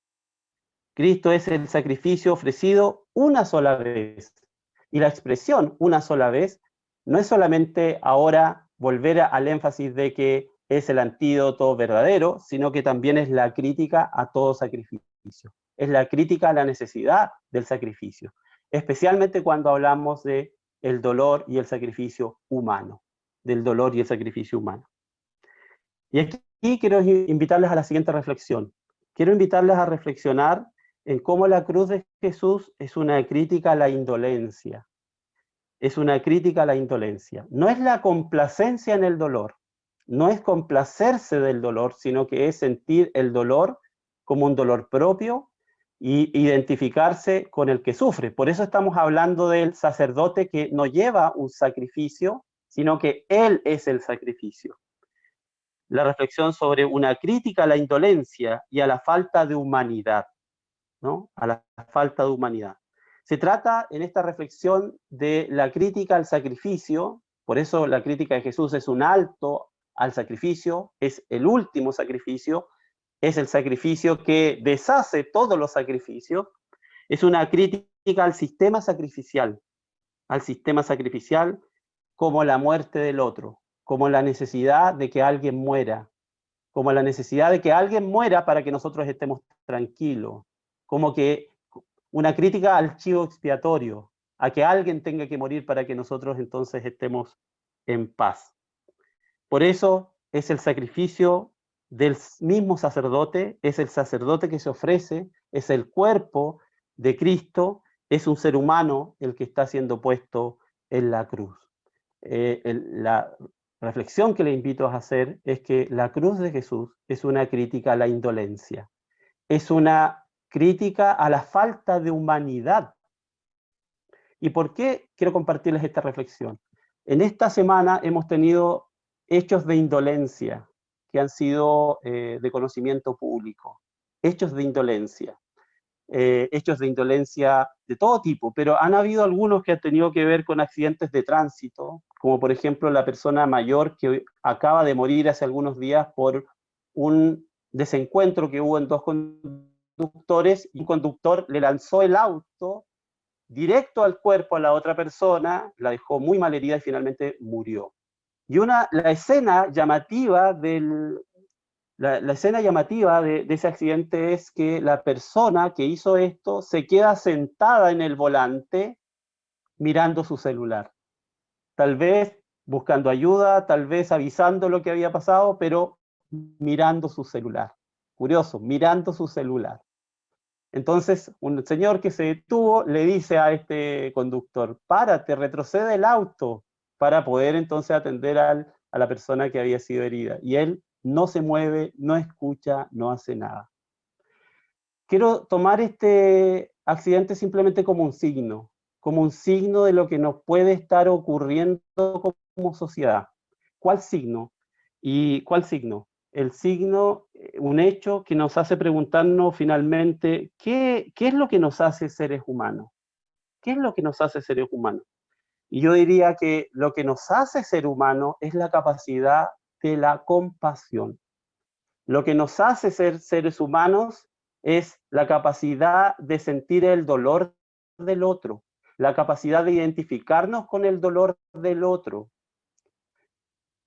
Cristo es el sacrificio ofrecido una sola vez. Y la expresión una sola vez no es solamente ahora volver al énfasis de que es el antídoto verdadero, sino que también es la crítica a todo sacrificio. Es la crítica a la necesidad del sacrificio, especialmente cuando hablamos de el dolor y el sacrificio humano, del dolor y el sacrificio humano. Y aquí quiero invitarles a la siguiente reflexión. Quiero invitarles a reflexionar en cómo la cruz de Jesús es una crítica a la indolencia. Es una crítica a la indolencia. No es la complacencia en el dolor, no es complacerse del dolor, sino que es sentir el dolor como un dolor propio y identificarse con el que sufre. Por eso estamos hablando del sacerdote que no lleva un sacrificio, sino que él es el sacrificio. La reflexión sobre una crítica a la indolencia y a la falta de humanidad, ¿no? A la falta de humanidad. Se trata en esta reflexión de la crítica al sacrificio, por eso la crítica de Jesús es un alto al sacrificio, es el último sacrificio, es el sacrificio que deshace todos los sacrificios, es una crítica al sistema sacrificial como la muerte del otro, como la necesidad de que alguien muera, como la necesidad de que alguien muera para que nosotros estemos tranquilos, como que una crítica al chivo expiatorio, a que alguien tenga que morir para que nosotros entonces estemos en paz. Por eso es el sacrificio del mismo sacerdote, es el sacerdote que se ofrece, es el cuerpo de Cristo, es un ser humano el que está siendo puesto en la cruz. La reflexión que le invito a hacer es que la cruz de Jesús es una crítica a la indolencia, es una crítica a la falta de humanidad. ¿Y por qué quiero compartirles esta reflexión? En esta semana hemos tenido hechos de indolencia que han sido de conocimiento público, hechos de indolencia de todo tipo, pero han habido algunos que han tenido que ver con accidentes de tránsito, como por ejemplo la persona mayor que acaba de morir hace algunos días por un desencuentro que hubo en dos conductores, y un conductor le lanzó el auto directo al cuerpo a la otra persona, la dejó muy mal herida y finalmente murió. Y la escena llamativa de ese accidente es que la persona que hizo esto se queda sentada en el volante mirando su celular. Tal vez buscando ayuda, tal vez avisando lo que había pasado, pero mirando su celular. Curioso, mirando su celular. Entonces, un señor que se detuvo le dice a este conductor, párate, retrocede el auto, para poder entonces atender a la persona que había sido herida. Y él no se mueve, no escucha, no hace nada. Quiero tomar este accidente simplemente como un signo de lo que nos puede estar ocurriendo como sociedad. ¿Cuál signo? ¿Y cuál signo? El signo, un hecho que nos hace preguntarnos finalmente, ¿qué es lo que nos hace seres humanos? ¿Qué es lo que nos hace seres humanos? Y yo diría que lo que nos hace ser humanos es la capacidad de la compasión. Lo que nos hace ser seres humanos es la capacidad de sentir el dolor del otro, la capacidad de identificarnos con el dolor del otro.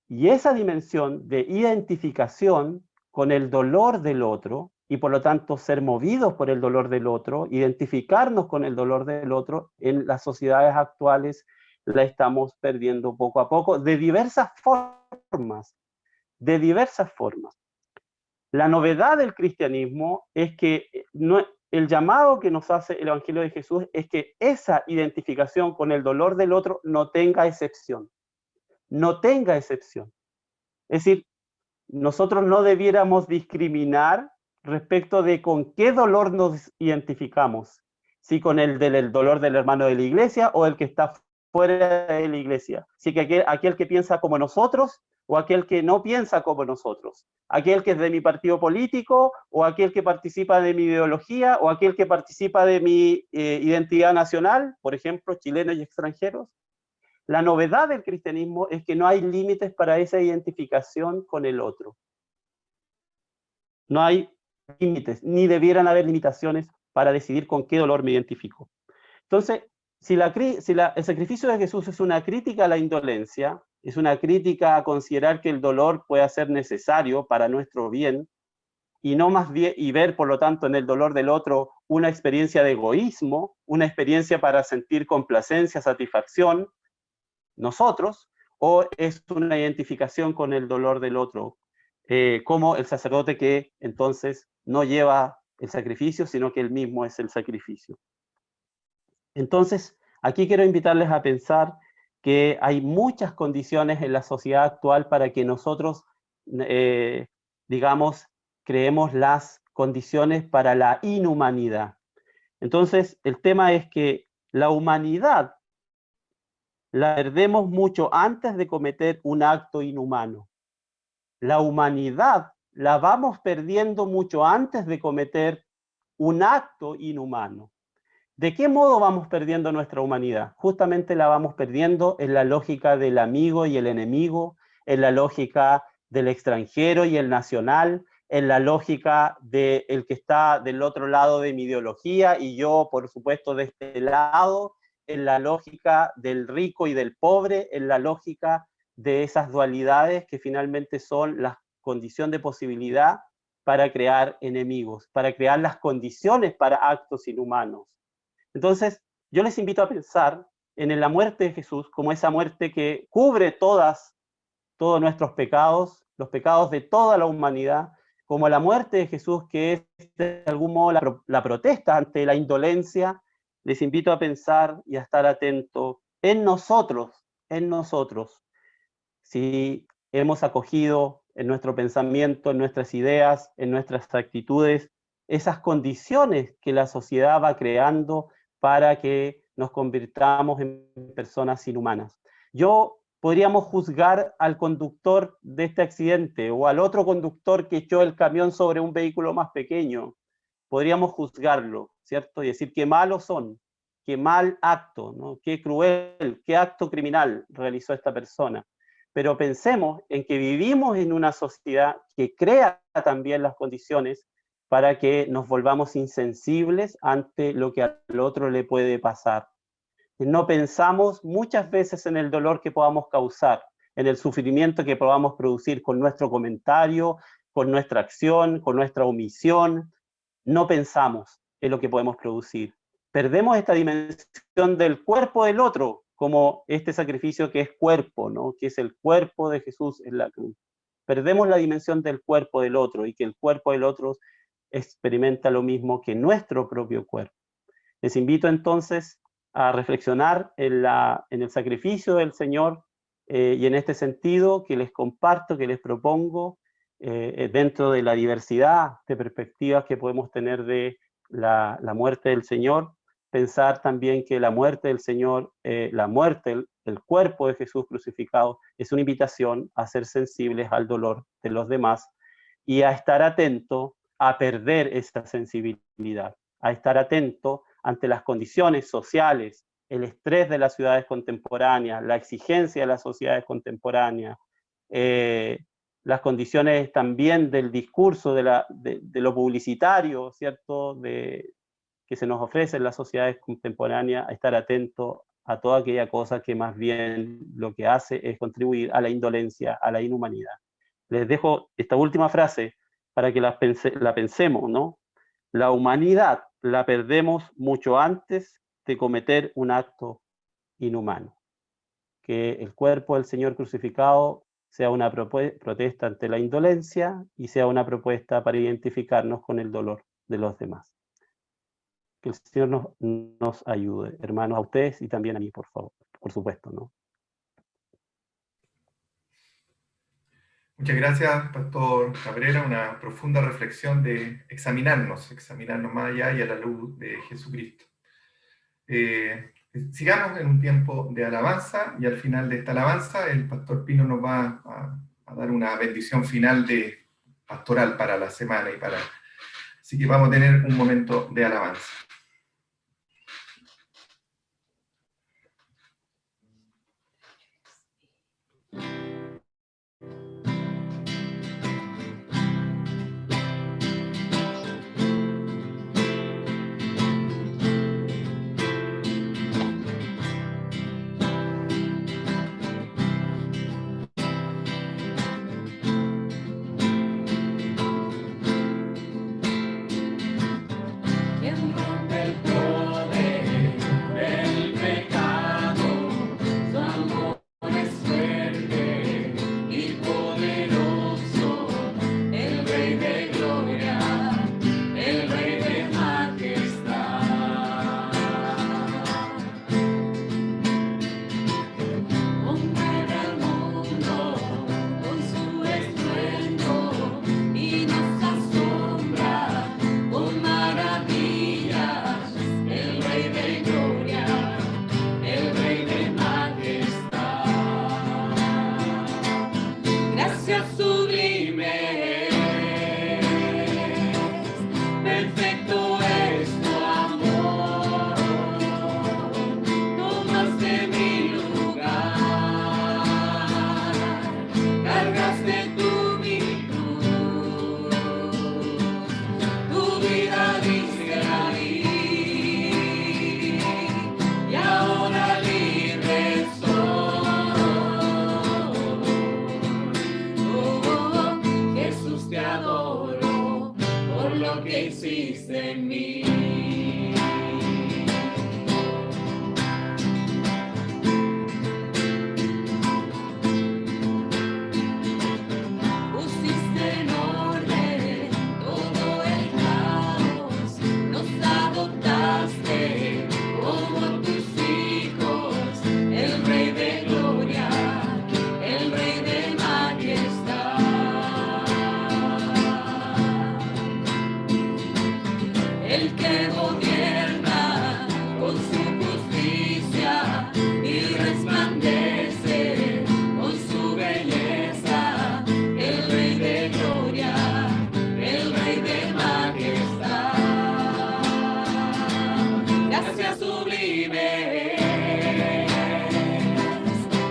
Y esa dimensión de identificación con el dolor del otro, y por lo tanto ser movidos por el dolor del otro, identificarnos con el dolor del otro, en las sociedades actuales la estamos perdiendo poco a poco, de diversas formas. La novedad del cristianismo es que el llamado que nos hace el Evangelio de Jesús es que esa identificación con el dolor del otro no tenga excepción. No tenga excepción. Es decir, nosotros no debiéramos discriminar respecto de con qué dolor nos identificamos. Si con el del dolor del hermano de la iglesia o el que está fuera de la iglesia. Si que aquel que piensa como nosotros o aquel que no piensa como nosotros. Aquel que es de mi partido político o aquel que participa de mi ideología o aquel que participa de mi identidad nacional, por ejemplo, chilenos y extranjeros. La novedad del cristianismo es que no hay límites para esa identificación con el otro. No hay límites, ni debieran haber limitaciones para decidir con qué dolor me identifico. Entonces, si el sacrificio de Jesús es una crítica a la indolencia, es una crítica a considerar que el dolor puede ser necesario para nuestro bien, y no más bien, y ver por lo tanto en el dolor del otro una experiencia de egoísmo, una experiencia para sentir complacencia, satisfacción, nosotros, o es una identificación con el dolor del otro, como el sacerdote que entonces no lleva el sacrificio, sino que él mismo es el sacrificio. Entonces, aquí quiero invitarles a pensar que hay muchas condiciones en la sociedad actual para que nosotros digamos, creemos las condiciones para la inhumanidad. Entonces, el tema es que la humanidad la perdemos mucho antes de cometer un acto inhumano. La humanidad la vamos perdiendo mucho antes de cometer un acto inhumano. ¿De qué modo vamos perdiendo nuestra humanidad? Justamente la vamos perdiendo en la lógica del amigo y el enemigo, en la lógica del extranjero y el nacional, en la lógica del que está del otro lado de mi ideología y yo, por supuesto, de este lado, en la lógica del rico y del pobre, en la lógica de esas dualidades que finalmente son la condición de posibilidad para crear enemigos, para crear las condiciones para actos inhumanos. Entonces, yo les invito a pensar en la muerte de Jesús como esa muerte que cubre todos nuestros pecados, los pecados de toda la humanidad, como la muerte de Jesús que es de algún modo la protesta ante la indolencia. Les invito a pensar y a estar atentos en nosotros, si hemos acogido en nuestro pensamiento, en nuestras ideas, en nuestras actitudes, esas condiciones que la sociedad va creando para que nos convirtamos en personas inhumanas. Podríamos juzgar al conductor de este accidente o al otro conductor que echó el camión sobre un vehículo más pequeño. Podríamos juzgarlo, ¿cierto? Y decir qué malos son, qué mal acto, ¿no? Qué cruel, qué acto criminal realizó esta persona. Pero pensemos en que vivimos en una sociedad que crea también las condiciones para que nos volvamos insensibles ante lo que al otro le puede pasar. No pensamos muchas veces en el dolor que podamos causar, en el sufrimiento que podamos producir con nuestro comentario, con nuestra acción, con nuestra omisión. No pensamos en lo que podemos producir. Perdemos esta dimensión del cuerpo del otro, como este sacrificio que es cuerpo, ¿no? Que es el cuerpo de Jesús en la cruz. Perdemos la dimensión del cuerpo del otro y que el cuerpo del otro experimenta lo mismo que nuestro propio cuerpo. Les invito entonces a reflexionar en el sacrificio del Señor y en este sentido que les comparto, que les propongo, dentro de la diversidad de perspectivas que podemos tener de la muerte del Señor, pensar también que la muerte del Señor, el cuerpo de Jesús crucificado, es una invitación a ser sensibles al dolor de los demás y a estar atento a perder esta sensibilidad, a estar atento ante las condiciones sociales, el estrés de las ciudades contemporáneas, la exigencia de las sociedades contemporáneas, las condiciones también del discurso, de lo publicitario, ¿cierto?, que se nos ofrece en las sociedades contemporáneas, a estar atento a toda aquella cosa que más bien lo que hace es contribuir a la indolencia, a la inhumanidad. Les dejo esta última frase para que la pensemos, ¿no? La humanidad la perdemos mucho antes de cometer un acto inhumano. Que el cuerpo del Señor crucificado sea una protesta ante la indolencia y sea una propuesta para identificarnos con el dolor de los demás. Que el Señor nos ayude, hermanos, a ustedes y también a mí, por favor, por supuesto, ¿no? Muchas gracias, Pastor Cabrera. Una profunda reflexión de examinarnos más allá y a la luz de Jesucristo. Sigamos en un tiempo de alabanza y al final de esta alabanza el Pastor Pino nos va a dar una bendición final de pastoral para la semana Así que vamos a tener un momento de alabanza. ¿Quién rompe el que gobierna con su justicia y resplandece con su belleza, el Rey de gloria, el Rey de majestad. Gracias sublimes,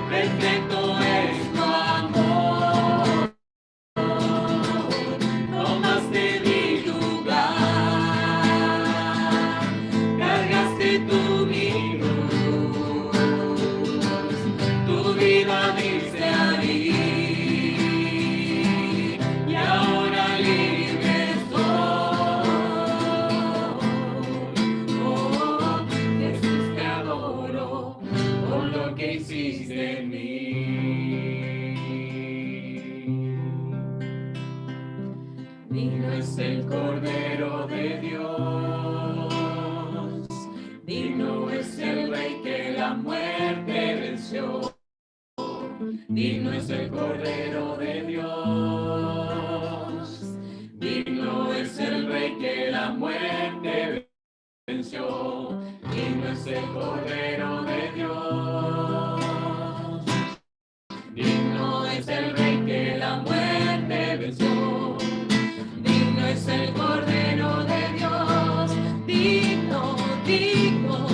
perfecto es tu amor, tomaste mi lugar, cargaste tú mi cruz, tu vida diste ahí, y ahora libre estoy. Oh, Jesús, te adoro por lo que hiciste en mí. Digno es el Cordero de Dios, digno es el Rey que la muerte venció. Digno es el Cordero de Dios, digno es el Rey que la muerte venció. Digno es el Cordero de Dios, digno es el Rey que la muerte venció. Digno es el Cordero de Dios, digno, digno,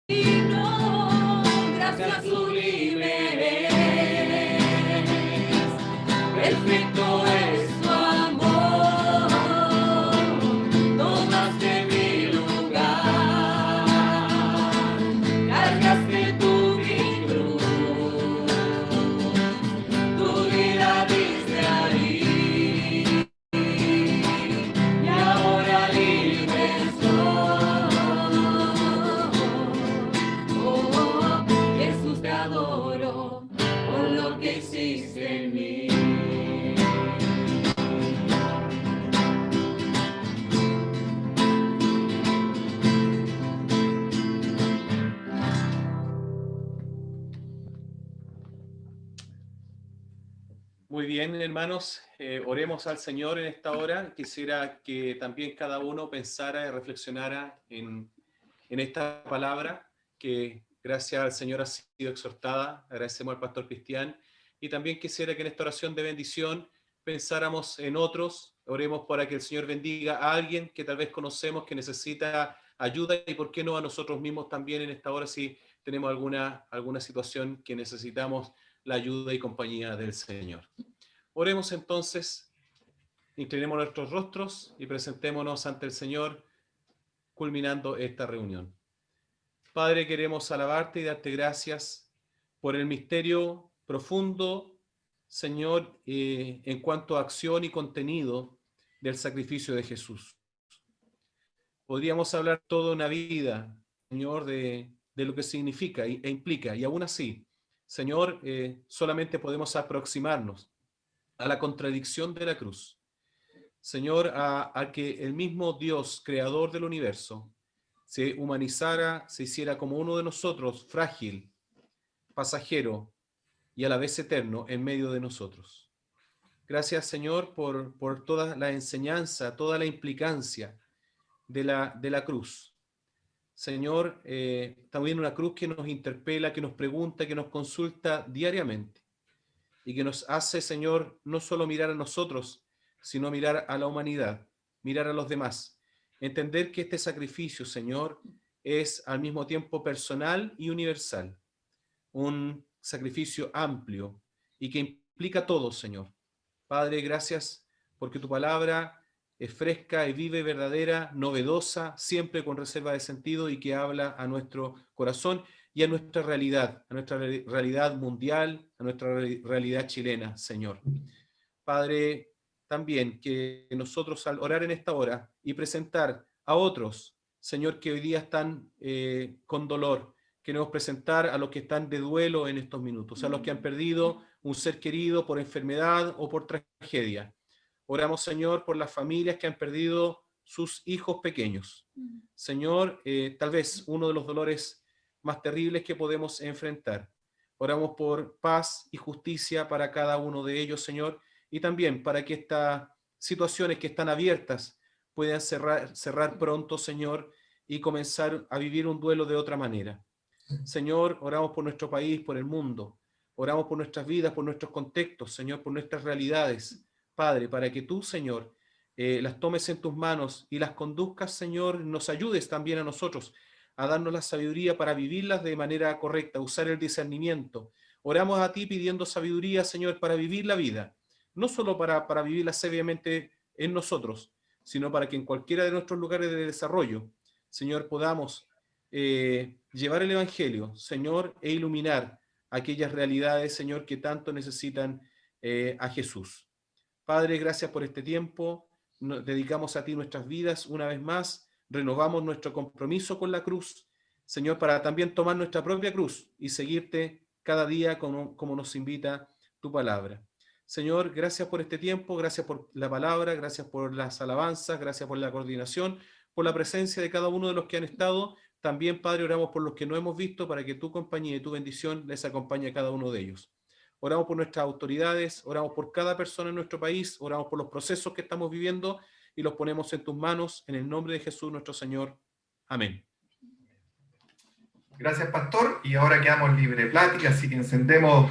digno. Gracias sublimes, perfecto es tu amor, tomaste mi lugar, cargaste tú mi cruz, tu vida diste ahí, y ahora libre estoy. Oh, Jesús, te adoro por lo que hiciste en mí. Muy bien, hermanos, oremos al Señor en esta hora. Quisiera que también cada uno pensara y reflexionara en esta palabra que gracias al Señor ha sido exhortada. Agradecemos al pastor Cristian. Y también quisiera que en esta oración de bendición pensáramos en otros. Oremos para que el Señor bendiga a alguien que tal vez conocemos que necesita ayuda, y por qué no a nosotros mismos también en esta hora si tenemos alguna situación que necesitamos la ayuda y compañía del Señor. Oremos entonces, inclinemos nuestros rostros y presentémonos ante el Señor, culminando esta reunión. Padre, queremos alabarte y darte gracias por el misterio profundo, Señor, en cuanto a acción y contenido del sacrificio de Jesús. Podríamos hablar toda una vida, Señor, de lo que significa e implica, y aún así, Señor, solamente podemos aproximarnos a la contradicción de la cruz. Señor, a que el mismo Dios, creador del universo, se humanizara, se hiciera como uno de nosotros, frágil, pasajero y a la vez eterno en medio de nosotros. Gracias, Señor, por toda la enseñanza, toda la implicancia de la cruz. Señor, también una cruz que nos interpela, que nos pregunta, que nos consulta diariamente y que nos hace, Señor, no solo mirar a nosotros, sino mirar a la humanidad, mirar a los demás. Entender que este sacrificio, Señor, es al mismo tiempo personal y universal. Un sacrificio amplio y que implica a todos, Señor. Padre, gracias porque tu palabra es fresca y viva y verdadera, novedosa, siempre con reserva de sentido y que habla a nuestro corazón y a nuestra realidad mundial, a nuestra realidad chilena, Señor. Padre, también que nosotros al orar en esta hora y presentar a otros, Señor, que hoy día están con dolor, queremos presentar a los que están de duelo en estos minutos, a los que han perdido un ser querido por enfermedad o por tragedia. Oramos, Señor, por las familias que han perdido sus hijos pequeños. Señor, tal vez uno de los dolores más terribles que podemos enfrentar. Oramos por paz y justicia para cada uno de ellos, Señor, y también para que estas situaciones que están abiertas puedan cerrar pronto, Señor, y comenzar a vivir un duelo de otra manera. Señor, oramos por nuestro país, por el mundo. Oramos por nuestras vidas, por nuestros contextos, Señor, por nuestras realidades, Padre, para que tú, Señor, las tomes en tus manos y las conduzcas, Señor, nos ayudes también a nosotros a darnos la sabiduría para vivirlas de manera correcta, usar el discernimiento. Oramos a ti pidiendo sabiduría, Señor, para vivir la vida, no solo para vivirla sabiamente en nosotros, sino para que en cualquiera de nuestros lugares de desarrollo, Señor, podamos llevar el Evangelio, Señor, e iluminar aquellas realidades, Señor, que tanto necesitan a Jesús. Padre, gracias por este tiempo. Nos dedicamos a ti nuestras vidas una vez más. Renovamos nuestro compromiso con la cruz, Señor, para también tomar nuestra propia cruz y seguirte cada día como nos invita tu palabra. Señor, gracias por este tiempo, gracias por la palabra, gracias por las alabanzas, gracias por la coordinación, por la presencia de cada uno de los que han estado. También, Padre, oramos por los que no hemos visto para que tu compañía y tu bendición les acompañe a cada uno de ellos. Oramos por nuestras autoridades, oramos por cada persona en nuestro país, oramos por los procesos que estamos viviendo y los ponemos en tus manos, en el nombre de Jesús nuestro Señor. Amén. Gracias, pastor. Y ahora quedamos libre de plática, así que encendemos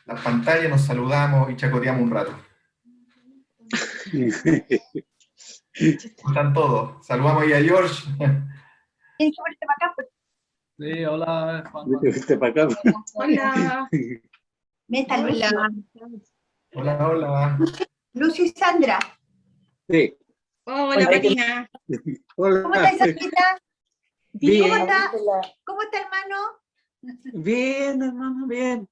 las pantallas, nos saludamos y chacoteamos un rato. ¿Cómo están todos? Saludamos ahí a George. Sí, hola, Juan. Hola. Meta Lucio. Hola, hola. Lucio y Sandra. Sí. Hola, Marina. Hola. ¿Cómo está Isabelita? Bien. ¿Cómo está, hermano? Bien, hermano, bien.